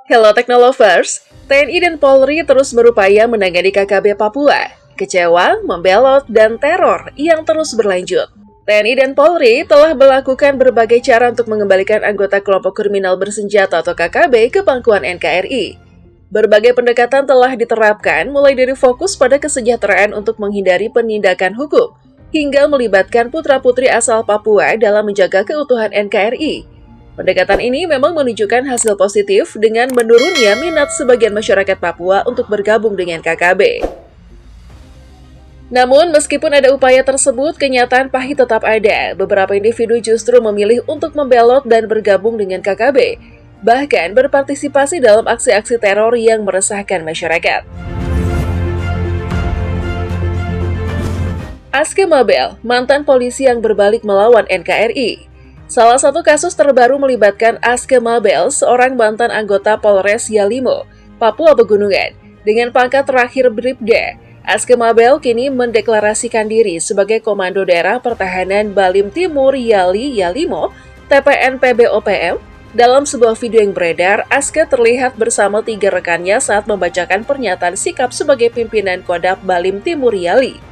Hello Technolovers, TNI dan Polri terus berupaya menangani KKB Papua, kecewa, membelot, dan teror yang terus berlanjut. TNI dan Polri telah melakukan berbagai cara untuk mengembalikan anggota kelompok kriminal bersenjata atau KKB ke pangkuan NKRI. Berbagai pendekatan telah diterapkan, mulai dari fokus pada kesejahteraan untuk menghindari penindakan hukum, hingga melibatkan putra-putri asal Papua dalam menjaga keutuhan NKRI. Pendekatan ini memang menunjukkan hasil positif dengan menurunnya minat sebagian masyarakat Papua untuk bergabung dengan KKB. Namun, meskipun ada upaya tersebut, kenyataan pahit tetap ada. Beberapa individu justru memilih untuk membelot dan bergabung dengan KKB, bahkan berpartisipasi dalam aksi-aksi teror yang meresahkan masyarakat. Aske Mabel, mantan polisi yang berbalik melawan NKRI. Salah satu kasus terbaru melibatkan Aske Mabel, seorang mantan anggota Polres Yalimo, Papua Pegunungan. Dengan pangkat terakhir Bribda, Aske Mabel kini mendeklarasikan diri sebagai Komando Daerah Pertahanan Balim Timur Yalimo, TPNPB-OPM. Dalam sebuah video yang beredar, Aske terlihat bersama 3 rekannya saat membacakan pernyataan sikap sebagai pimpinan Kodap Balim Timur Yali.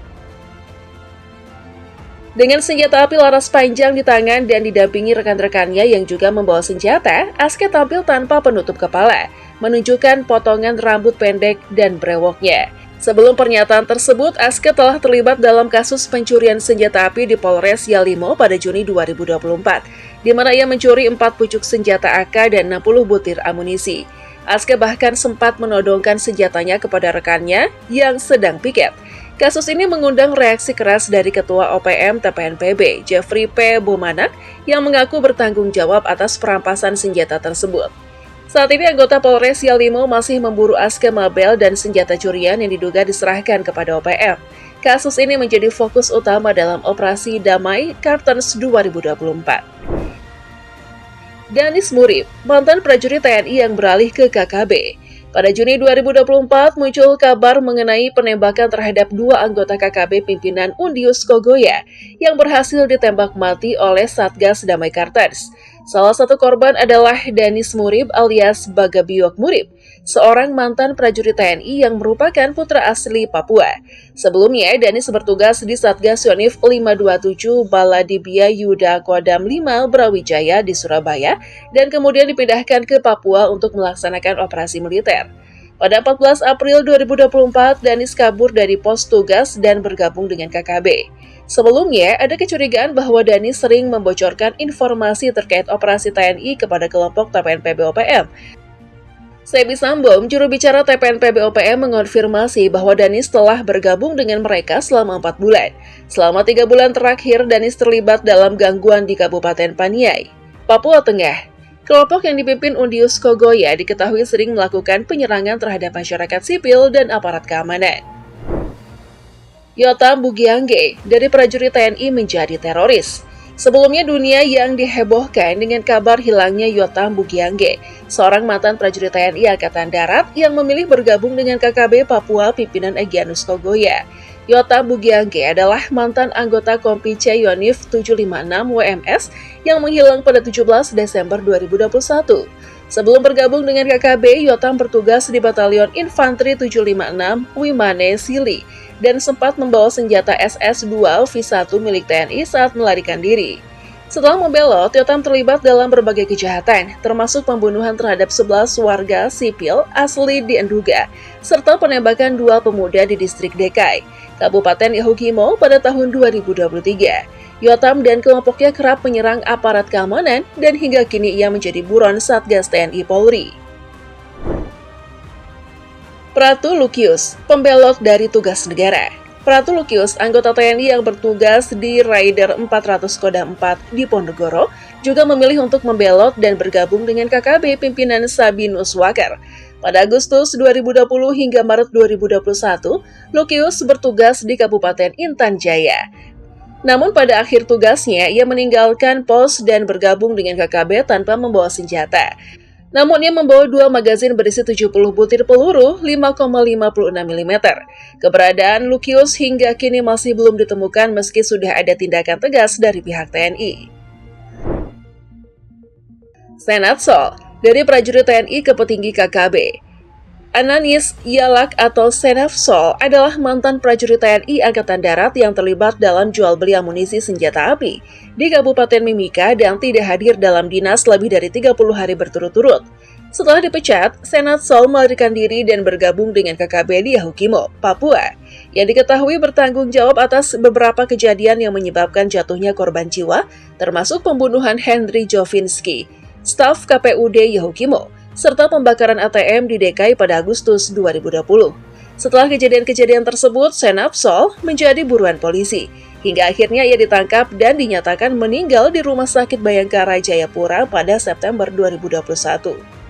Dengan senjata api laras panjang di tangan dan didampingi rekan-rekannya yang juga membawa senjata, Aske tampil tanpa penutup kepala, menunjukkan potongan rambut pendek dan brewoknya. Sebelum pernyataan tersebut, Aske telah terlibat dalam kasus pencurian senjata api di Polres Yalimo pada Juni 2024, di mana ia mencuri 4 pucuk senjata AK dan 60 butir amunisi. Aske bahkan sempat menodongkan senjatanya kepada rekannya yang sedang piket. Kasus ini mengundang reaksi keras dari Ketua OPM TPNPB, Jeffrey P. Bumanak, yang mengaku bertanggung jawab atas perampasan senjata tersebut. Saat ini anggota Polres Yalimo masih memburu Aske Mabel dan senjata curian yang diduga diserahkan kepada OPM. Kasus ini menjadi fokus utama dalam Operasi Damai Kartens 2024. Danis Murib, mantan prajurit TNI yang beralih ke KKB. Pada Juni 2024, muncul kabar mengenai penembakan terhadap 2 anggota KKB pimpinan Undius Kogoya yang berhasil ditembak mati oleh Satgas Damai Kartens. Salah satu korban adalah Danis Murib alias Bagabiok Murib, seorang mantan prajurit TNI yang merupakan putra asli Papua. Sebelumnya, Danis bertugas di Satgas Yonif 527 Baladibia Yuda Kodam 5 Brawijaya di Surabaya dan kemudian dipindahkan ke Papua untuk melaksanakan operasi militer. Pada 14 April 2024, Danis kabur dari pos tugas dan bergabung dengan KKB. Sebelumnya, ada kecurigaan bahwa Danis sering membocorkan informasi terkait operasi TNI kepada kelompok TPNPB-OPM. Sebi Sambom, juru bicara TPNPB-OPM, mengonfirmasi bahwa Danis telah bergabung dengan mereka selama 4 bulan. Selama 3 bulan terakhir, Danis terlibat dalam gangguan di Kabupaten Paniai, Papua Tengah. Kelompok yang dipimpin Undius Kogoya diketahui sering melakukan penyerangan terhadap masyarakat sipil dan aparat keamanan. Yotam Bugiangge, dari prajurit TNI menjadi teroris. Sebelumnya dunia yang dihebohkan dengan kabar hilangnya Yotam Bugiangge, seorang mantan prajurit TNI Angkatan Darat yang memilih bergabung dengan KKB Papua pimpinan Egyanus Kogoya. Yotam Bugiangge adalah mantan anggota Kompi C Yonif 756 WMS yang menghilang pada 17 Desember 2021. Sebelum bergabung dengan KKB, Yotam bertugas di Batalion Infanteri 756 Wimane Sili dan sempat membawa senjata SS-2 V1 milik TNI saat melarikan diri. Setelah membelot, Yotam terlibat dalam berbagai kejahatan, termasuk pembunuhan terhadap 11 warga sipil asli di Enduga, serta penembakan 2 pemuda di distrik Dekai, Kabupaten Yahukimo pada tahun 2023. Yotam dan kelompoknya kerap menyerang aparat keamanan dan hingga kini ia menjadi buron Satgas TNI Polri. Pratu Lukius, pembelot dari tugas negara. Pratu Lukius, anggota TNI yang bertugas di Raider 400 Kodam 4 di Ponorogo, juga memilih untuk membelot dan bergabung dengan KKB pimpinan Sabinus Wakar. Pada Agustus 2020 hingga Maret 2021, Lukius bertugas di Kabupaten Intan Jaya. Namun pada akhir tugasnya, ia meninggalkan pos dan bergabung dengan KKB tanpa membawa senjata. Namun ia membawa 2 magazin berisi 70 butir peluru 5,56 mm. Keberadaan Lukius hingga kini masih belum ditemukan meski sudah ada tindakan tegas dari pihak TNI. Senat Sol, Dari prajurit TNI ke petinggi KKB, Ananis Yalak atau Senaf Sol adalah mantan prajurit TNI Angkatan Darat yang terlibat dalam jual beli amunisi senjata api di Kabupaten Mimika dan tidak hadir dalam dinas lebih dari 30 hari berturut-turut. Setelah dipecat, Senaf Sol melarikan diri dan bergabung dengan KKB di Yahukimo, Papua, yang diketahui bertanggung jawab atas beberapa kejadian yang menyebabkan jatuhnya korban jiwa, termasuk pembunuhan Henry Jovinski, staf KPUD Yahukimo, serta pembakaran ATM di DKI pada Agustus 2020. Setelah kejadian-kejadian tersebut, Senaf Sol menjadi buruan polisi, hingga akhirnya ia ditangkap dan dinyatakan meninggal di Rumah Sakit Bayangkara Jayapura pada September 2021.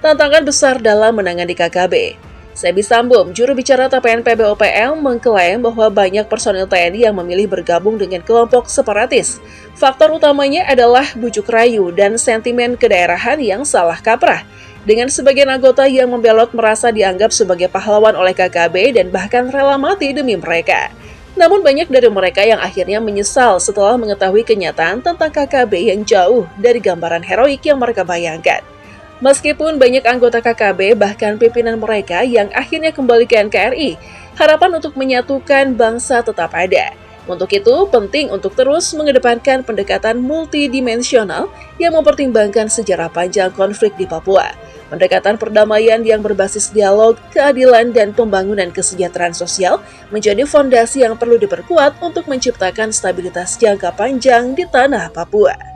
Tantangan besar dalam menangani KKB. Sebi Sambum, juru bicara TPNP BOPL, mengklaim bahwa banyak personil TNI yang memilih bergabung dengan kelompok separatis. Faktor utamanya adalah bujuk rayu dan sentimen kedaerahan yang salah kaprah, dengan sebagian anggota yang membelot merasa dianggap sebagai pahlawan oleh KKB dan bahkan rela mati demi mereka. Namun banyak dari mereka yang akhirnya menyesal setelah mengetahui kenyataan tentang KKB yang jauh dari gambaran heroik yang mereka bayangkan. Meskipun banyak anggota KKB, bahkan pimpinan mereka yang akhirnya kembali ke NKRI, harapan untuk menyatukan bangsa tetap ada. Untuk itu, penting untuk terus mengedepankan pendekatan multidimensional yang mempertimbangkan sejarah panjang konflik di Papua. Pendekatan perdamaian yang berbasis dialog, keadilan, dan pembangunan kesejahteraan sosial menjadi fondasi yang perlu diperkuat untuk menciptakan stabilitas jangka panjang di tanah Papua.